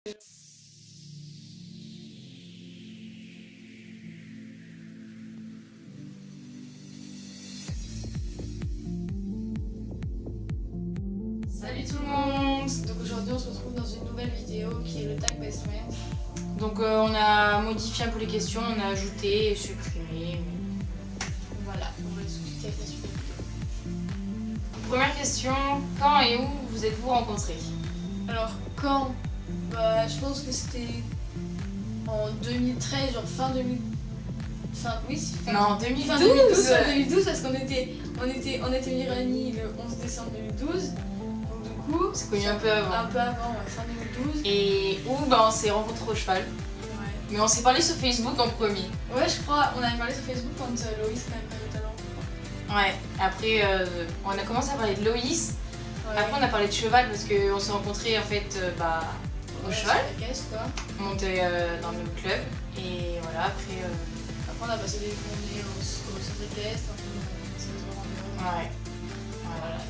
Salut tout le monde! Donc aujourd'hui on se retrouve dans une nouvelle vidéo qui est le tag Best Friends. Donc on a modifié un peu les questions, on a ajouté et supprimé. Voilà, on va discuter avec la suite de la vidéo. Première question, quand et où vous êtes-vous rencontrés? Alors quand? Bah je pense que c'était en 2013, genre fin 2000... Enfin oui, c'est fin... Non, fin 2012. 2012 parce qu'on était venir à Nîmes le 11 décembre 2012. Donc du coup... C'est connu un peu avant. Un peu avant, ouais, fin 2012. Et où on s'est rencontrés au cheval. Ouais. Mais on s'est parlé sur Facebook en premier. Ouais, je crois, on avait parlé sur Facebook quand Loïs quand même avait le talent. Ouais, après on a commencé à parler de Loïs. Ouais. Après on a parlé de cheval parce qu'on s'est rencontrés en fait au Ouais, cheval. sur la caisse, quoi. On montait dans le même club. Et voilà, après... Après on a passé des journées au centre équestre, on s'est retrouvés en vélo. Ouais. Voilà.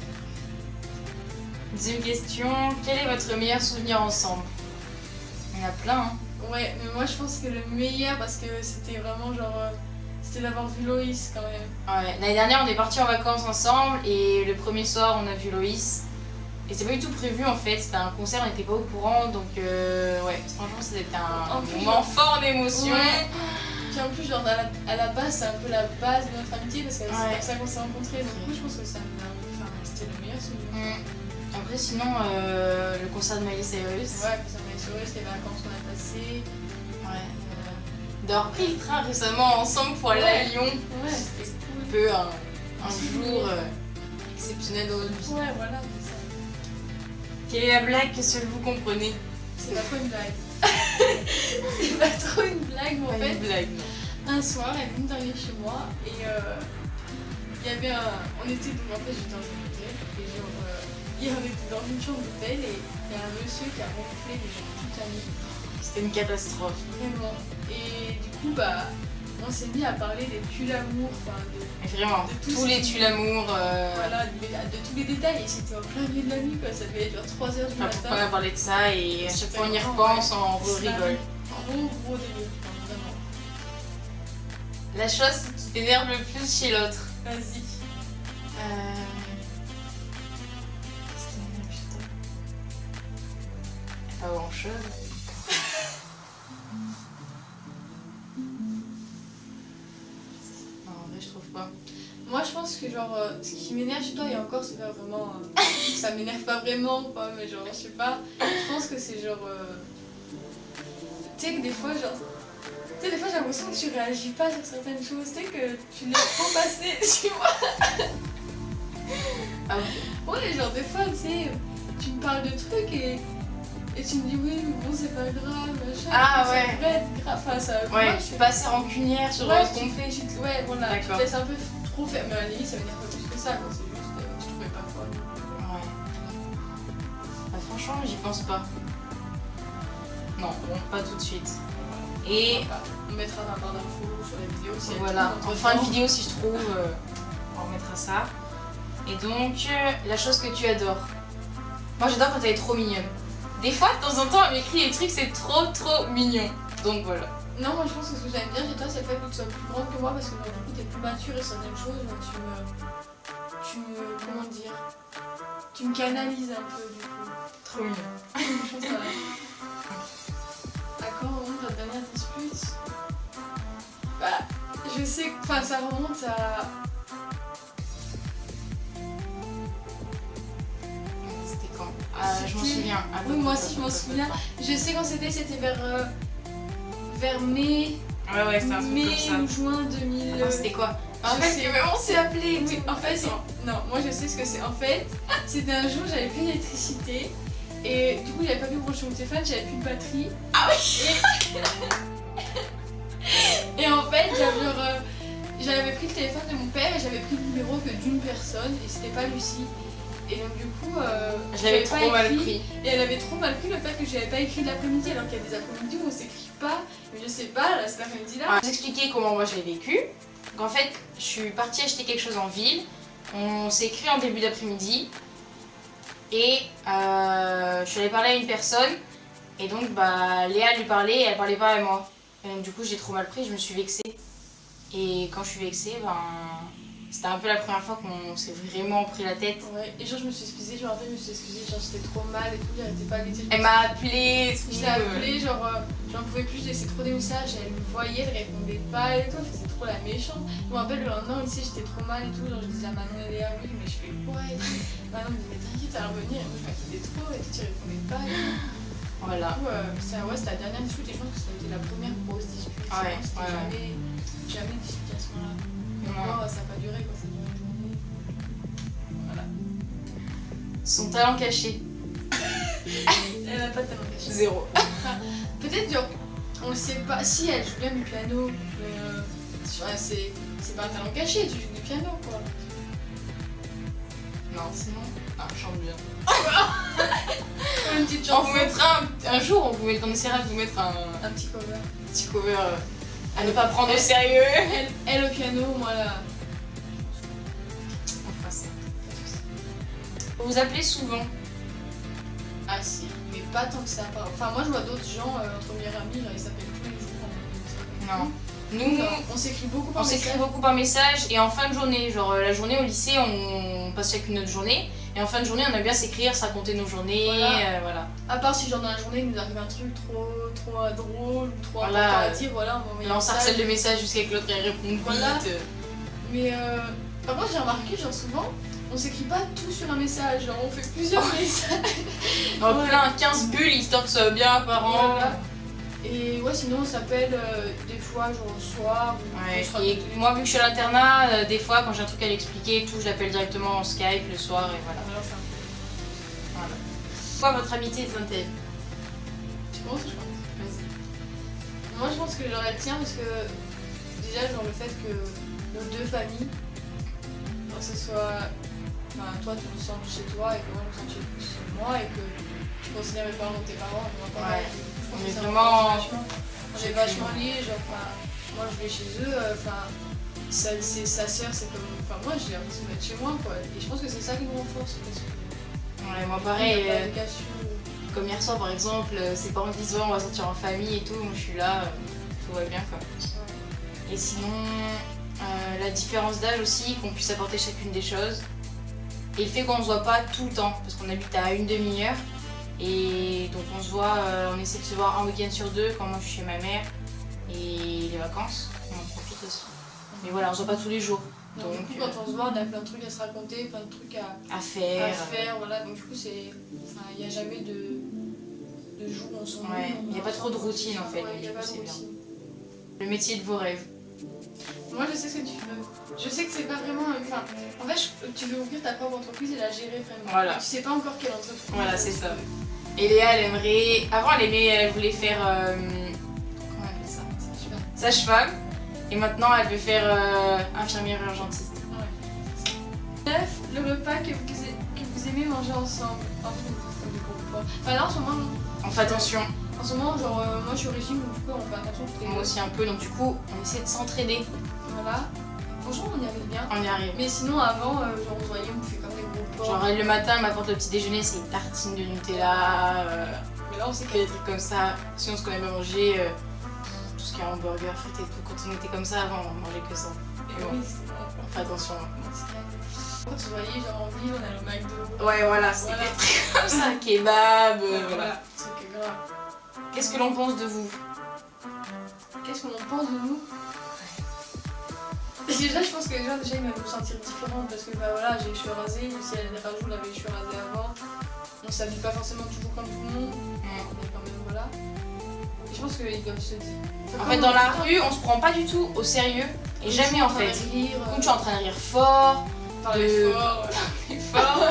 Deuxième question, quel est votre meilleur souvenir ensemble? Il y en a plein, hein. Ouais, mais moi je pense que le meilleur parce que c'était vraiment genre... c'était d'avoir vu Loïs quand même. Ouais, l'année dernière on est partis en vacances ensemble et le premier soir on a vu Loïs. Et c'est pas du tout prévu en fait, c'était un concert, on n'était pas au courant donc ouais, franchement c'était un moment fort d'émotion. Ouais. Puis en plus genre à la base c'est un peu la base de notre amitié parce que c'est comme ça qu'on s'est rencontrés. Donc du coup je pense que ça c'était le meilleur souvenir. Après sinon le concert de Miley Cyrus. Ouais, puis ça m'a assuré, les vacances qu'on a passées. Ouais. D'avoir pris le train récemment ensemble pour aller à Lyon. Ouais, c'était un peu un jour exceptionnel dans notre vie. Ouais, voilà, c'est ça. Quelle est la blague que seul vous comprenez? C'est pas trop une blague. C'est pas trop une blague, mais en fait, une blague, non. un soir, elle est venue d'arriver chez moi et il y avait on était donc en fait j'étais dans un hôtel et genre on était dans une chambre d'hôtel et il y a un monsieur qui a ronflé mais genre toute la nuit. C'était une catastrophe. Vraiment. Et du coup bah on s'est mis à parler des tue-l'amour, enfin vraiment, de tous les tue-l'amour. Voilà, de tous les détails et c'était en plein milieu de la nuit quoi, ça devait être genre 3h du matin. Pourquoi on a parlé de ça et à chaque fois on y repense, on rigole. Gros délire, vraiment. La chose qui t'énerve le plus chez l'autre? Vas-y. Qu'est-ce qui m'énerve chez toi? Pas grand chose. Non, en vrai je trouve pas. Moi je pense que genre ce qui m'énerve chez toi et encore c'est pas vraiment ça m'énerve pas vraiment quoi, mais genre je sais pas, je pense que c'est genre tu sais que des fois genre des fois j'ai l'impression que tu réagis pas sur certaines choses, tu sais que tu laisses trop passer, tu vois. Ah oui. Ouais, genre des fois tu sais tu me parles de trucs et tu me dis oui mais bon c'est pas grave machin. Ah ça ouais. devrait être grave, enfin ça. Ouais, Moi, je suis pas assez rancunière sur ouais, ce qu'on fait. ouais voilà, tu te D'accord. laisses un peu trop faire, mais à la limite ça m'énerve pas plus que ça quoi, c'est juste je trouvais pas quoi. Ouais. Bah, franchement, j'y pense pas. Non, bon, pas tout de suite. Et On mettra un barre d'infos sur la vidéo si voilà, en fin de vidéo, si je trouve, on remettra ça. Et donc, la chose que tu adores. Moi, j'adore quand elle est trop mignonne. Des fois, de temps en temps, elle m'écrit des trucs, c'est trop mignon. Donc voilà. Non, moi je pense que ce que j'aime bien chez toi, c'est le fait que tu sois plus grande que moi parce que du coup t'es plus mature et certaines choses, comment dire, tu me canalises un peu du coup. Trop mignon. Je pense que à quand remonte la dernière dispute? Bah, je sais que ça remonte à... C'était quand? Je m'en souviens. Oui, moi aussi je m'en souviens. Je sais quand c'était vers mai. Ouais, c'était un truc comme ça. Mai ou juin 2000. Attends, c'était quoi? En Je fait, sais. on s'est appelé. Oui, en fait, non, moi je sais ce que c'est. En fait, c'était un jour, j'avais plus d'électricité et du coup, j'avais pas pu brancher mon téléphone, j'avais plus de batterie. Ah oui. Et en fait, j'avais pris le téléphone de mon père et j'avais pris le numéro que d'une personne et c'était pas Lucie. Et donc du coup, je l'avais trop mal pris. Et elle avait trop mal pris le fait que j'avais pas écrit l'après-midi alors qu'il y a des après-midi où on s'écrit pas. Mais je sais pas, là, cet après-midi-là. Je vais vous expliquer comment moi je l'ai vécu. Donc en fait, je suis partie acheter quelque chose en ville. On s'est écrit en début d'après-midi. Et je suis allée parler à une personne. Et donc bah Léa lui parlait et elle parlait pas à moi. Et donc du coup j'ai trop mal pris, je me suis vexée. Et quand je suis vexée, ben c'était un peu la première fois qu'on s'est vraiment pris la tête. Ouais, et genre je me suis excusée, je me rappelle, je me suis excusée, genre j'étais trop mal et tout, j'arrêtais pas à lui dire. Elle m'a appelée, Je l'ai appelée, genre j'en pouvais plus, je laissais trop des messages, elle me voyait, elle répondait pas et tout, elle faisait trop la méchante. Je me rappelle le lendemain aussi, j'étais trop mal et tout, genre je disais à Manon et Léa, oui, mais je fais quoi et tout. Manon me dit, mais t'inquiète, à revenir, et moi je m'inquiétais trop et tout, tu répondais pas et tout. Voilà. Du coup, c'était la dernière dispute et je pense que ça a été la première grosse dispute. Ouais, C'était jamais discuté à ce moment-là. Encore, ça n'a pas duré quoi, ça a duré une journée. Voilà. Son talent caché. Elle n'a pas de talent caché. 0. Peut-être, genre, on le sait pas. Si elle joue bien du piano, mais c'est pas un talent caché, tu joues du piano quoi. Non, sinon, je chante bien. Une petite On chanson. vous mettra un jour, on essaiera de vous mettre un Un petit cover. cover à ne pas prendre au sérieux. Elle au piano, moi là. On fera ça. Vous appelez souvent. Ah si, mais pas tant que ça. Enfin, moi je vois d'autres gens, entre meilleurs amis, genre, ils s'appellent tous les jours. Non. Nous, Genre, on s'écrit beaucoup par on s'écrit message. beaucoup par message et en fin de journée, genre la journée au lycée, on passe chacune notre journée et en fin de journée, on aime bien s'écrire, se raconter nos journées, Voilà. voilà. À part si genre dans la journée il nous arrive un truc trop drôle ou trop Voilà. important à dire, voilà, on va Là, on s'harcèle de messages jusqu'à que l'autre elle réponde Voilà. vite. Mais par contre j'ai remarqué, genre souvent, on s'écrit pas tout sur un message, genre on fait plusieurs messages. En Ouais. plein 15 bulles histoire que ce soit bien apparent. Voilà. Et ouais, sinon on s'appelle des fois genre le soir ou Ouais. on se Et raconte moi, vu que je suis à l'internat, des fois quand j'ai un truc à l'expliquer et tout, je l'appelle directement en Skype le soir et voilà. Voilà, c'est un peu- Voilà. Pourquoi votre amitié est un tel? Tu penses, je pense. Vas-y. Moi je pense que genre elle tient parce que déjà genre le fait que nos deux familles, genre, que ce soit enfin, toi tu te sens chez toi et que moi je me sens chez moi et que tu considères mes parents comme tes parents et moi pareil. Ouais. Je pense On que est ça vraiment- rapproche vachement. On est vachement liés, genre enfin, moi je vais chez eux, enfin c'est sa sœur, c'est comme. Enfin moi j'ai l'impression d'être chez moi quoi. Et je pense que c'est ça qui nous renforce parce que Ouais, moi il pareil. y a pas de cassure. Comme hier soir par exemple, ses parents disent ouais, on va sortir en famille et tout, moi je suis là, tout va bien quoi. Et sinon, la différence d'âge aussi, qu'on puisse apporter chacune des choses. Et le fait qu'on ne se voit pas tout le temps, parce qu'on habite à une demi-heure. Et donc on se voit, on essaie de se voir un week-end sur deux quand moi je suis chez ma mère. Et les vacances, on en profite aussi. Mais voilà, on se voit pas tous les jours. Donc, du coup, quand on se voit, on a plein de trucs à se raconter, plein de trucs À faire. à faire, voilà. Donc, du coup, c'est. Enfin, il n'y a jamais de jour où on s'ennuie. Ouais, on il n'y a pas trop de routine en fait, Ouais, il donc n'y a du pas coup de c'est bien. routine. Le métier de vos rêves. Moi, je sais ce que tu veux. Je sais que c'est pas vraiment. Enfin, en fait, tu veux ouvrir ta propre entreprise et la gérer vraiment. Voilà. Tu sais pas encore quelle entreprise. Voilà, c'est ça. Et Léa, elle aimerait. Avant, elle voulait faire. Comment on appelle ça? Sage-femme. Et maintenant, elle veut faire infirmière urgentiste. Bref, le repas que vous aimez manger ensemble. Enfin, là, en ce moment, non. On fait attention. En ce moment, genre, moi je suis au régime, donc du coup, on fait attention toutes les Moi aussi un peu, donc du coup, on essaie de s'entraider. Voilà. Franchement, on y arrive bien. On y arrive. Mais sinon, avant, genre, on se voyait, on fait comme des gros porcs. Genre, elle, le matin, elle m'apporte le petit déjeuner, c'est une tartine de Nutella, Mais là, on sait des trucs comme ça. Si on se connaît pas manger, tout ce qui est hamburger, frites et tout. Quand on était comme ça avant, on mangeait que ça. Et bon. oui, c'est bon. On fait attention. Quand on se voyait, genre, en ville, on allait au McDo. Ouais, voilà, c'était Voilà. des trucs comme ça. Kebab, voilà. Voilà, truc grave. Qu'est-ce que l'on pense de vous? Qu'est-ce qu'on en pense de nous? Déjà, je pense que les gens, déjà, ils vont nous sentir différentes parce que, bah voilà, j'ai les cheveux rasés. Si elle dernière jour, elle avait les cheveux rasés avant. On s'habille pas forcément toujours comme tout le monde. Mais quand même, voilà. Et je pense qu'ils doivent se dire. En fait, dans la rue, on se prend pas du tout au sérieux. Et jamais en fait. Comme tu es en train de rire fort, Parler fort, fort.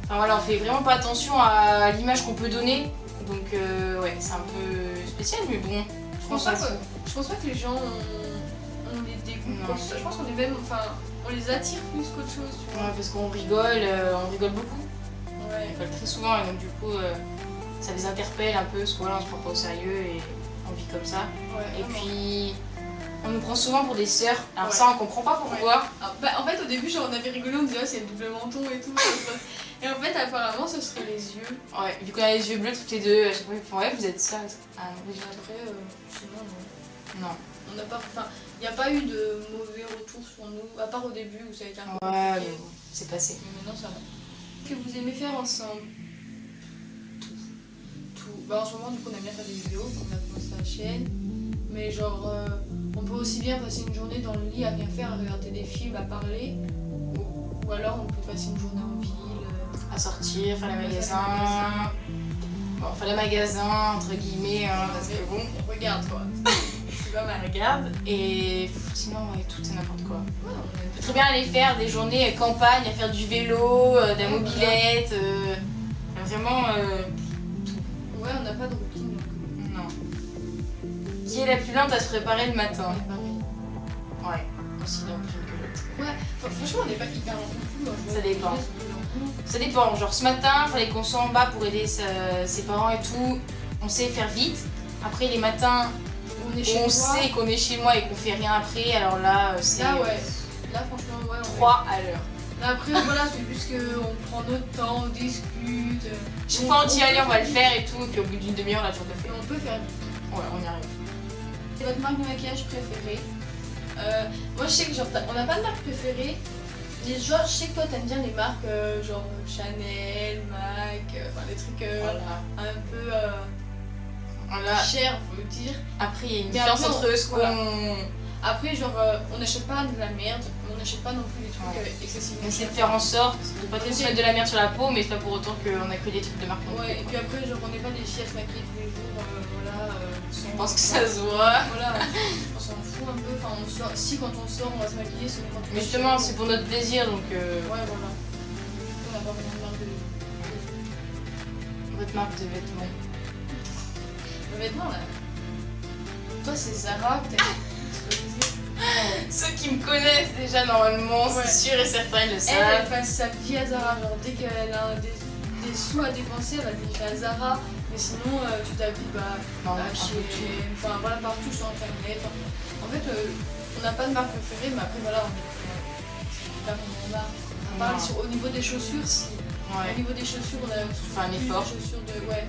Enfin voilà, on fait vraiment pas attention à l'image qu'on peut donner. Donc ouais, c'est un peu spécial, mais bon. Je pense pas que les gens ont des dégoûts. Non. Comme ça. Je pense qu'on est même. Enfin, on les attire plus qu'autre chose, tu vois. Ouais, parce qu'on rigole beaucoup. On Ouais. rigole très souvent et donc du coup, ça les interpelle un peu. Parce que voilà, on se prend pas au sérieux et on vit comme ça. Ouais, Et vraiment. puis, On nous prend souvent pour des sœurs. Alors Ouais. ça, on comprend pas pourquoi. Ah, bah, en fait, au début, genre, on avait rigolé, on disait, oh, c'est le double menton et tout. Et en fait, apparemment, ce serait les yeux. Ouais, vu qu'on a les yeux bleus toutes les deux, à chaque fois ils font ouais, vous êtes sœurs. Ah non, déjà. Après, sinon, non. Non. On n'a pas. Enfin, il n'y a pas eu de mauvais retours sur nous, à part au début où ça a été un peu Ouais, mais compliqué. bon, c'est passé. Mais maintenant, ça va. Que vous aimez faire ensemble? Tout. Bah, en ce moment, du coup, on aime bien faire des vidéos, on a commencé la chaîne. Mais genre, on peut aussi bien passer une journée dans le lit à rien faire, à regarder des films, à parler. Ou alors, on peut passer une journée en ville. À sortir, faire les Ouais, magasins. faire les magasins. Bon, faire les magasins, entre guillemets, hein, parce que bon, On regarde quoi. C'est pas on mal. regarde. Et sinon, ouais, tout et n'importe quoi. Ouais, On peut très bien aller faire des journées campagne, à faire du vélo, de la mobilette. Vraiment, ouais, on n'a pas de routine donc. non. Qui est la plus lente à se préparer le matin? C'est pareil. Ouais, aussi lente que l'autre. Ouais, franchement, on n'est pas hyper lent non plus. Moi, je Ça vois des dépend. journées, c'est plus lent. Ça dépend, genre ce matin, il fallait qu'on soit en bas pour aider ses parents et tout. On sait faire vite. Après les matins, On est où chez on toi. sait qu'on est chez moi et qu'on fait rien après, alors là c'est Là, ouais. Là, franchement, ouais. 3 à l'heure. Là, après, voilà, c'est juste qu'on prend notre temps, on discute. Chaque fois on dit allez on va le faire et tout, et puis au bout d'une demi-heure là tu le Et fait. on peut faire vite. Ouais, on y arrive. C'est votre marque de maquillage préférée? Moi, je sais que genre, on n'a pas de marque préférée. Genre, je sais que toi, t'aimes bien les marques genre Chanel, MAC, enfin des trucs Voilà. un peu Voilà. chers, faut le dire. Après il y a une Mais différence après, entre ce qu'on. voilà. Après, genre, on n'achète pas de la merde, mais on n'achète pas non plus des trucs Ouais. excessivement On essaie chers. de faire en sorte de pas trop se mettre de la merde sur la peau, mais c'est pas pour autant qu'on a que des trucs de marque. Ouais, et puis après, genre, on n'est pas des filles à se maquiller tous les jours, voilà. Je pense que ça se voit. Voilà, on s'en fout un peu. Enfin, on sort, si quand on sort, on va se maquiller, c'est quand on Mais va justement chez c'est nous. pour notre plaisir donc Ouais, voilà. On n'a pas vraiment de marque de. votre marque de vêtements. Le vêtement, là. Toi, c'est Zara, peut-être. Ceux qui me connaissent déjà normalement, Ouais. c'est sûr et certain, ils le Elle savent. passe sa vie à Zara. Genre, dès qu'elle a des sous à dépenser, elle va dépenser à Zara. Mais sinon, tu t'habilles Non, bah, un peu chez. tout. Enfin, voilà, partout sur internet. En fait, on n'a pas de marque préférée, mais après, voilà, on est pas vraiment en marque. À part Non. au niveau des chaussures, si. Ouais. Au niveau des chaussures, on a Fait un plus effort. de chaussures de. Ouais.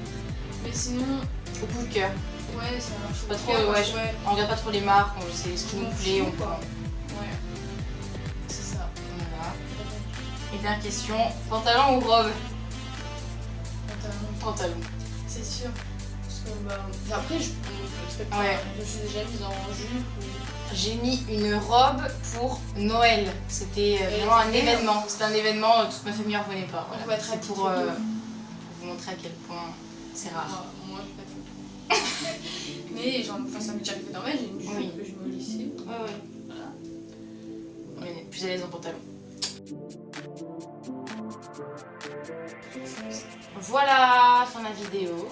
Mais sinon, Au coup de cœur. ouais, ça marche. Pas trop, Cœur, ouais, on regarde pas trop les marques, on sait ce qui nous On plaît, fout, on prend. quoi. Ouais. C'est ça. Voilà. Et dernière question, pantalon ou robe? Pantalon. Pantalon. C'est sûr. Parce que, bah, après, je serais pas. Ouais. Je suis déjà mise en jupe ou. J'ai mis une robe pour Noël. C'était Et vraiment un c'était bien. événement. C'était un événement, toute ma famille en revenait pas. On Voilà. va être C'est habitués. pour vous montrer à quel point c'est rare. Moi, j'ai pas de photo. Mais enfin, ça m'est déjà arrivé normal, j'ai une jupe Oui. que je mets au lycée. Ouais, ouais. Voilà. On est plus à l'aise en pantalon. Voilà, fin de la vidéo. Donc,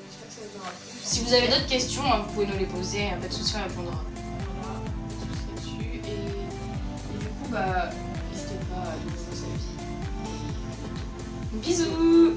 j'espère que ça vous aura plu. Si vous avez d'autres questions, hein, vous pouvez nous les poser, pas de souci, on répondra. Voilà, tout ça dessus. Et du coup, bah, n'hésitez pas à nous faire sa vie. Bisous!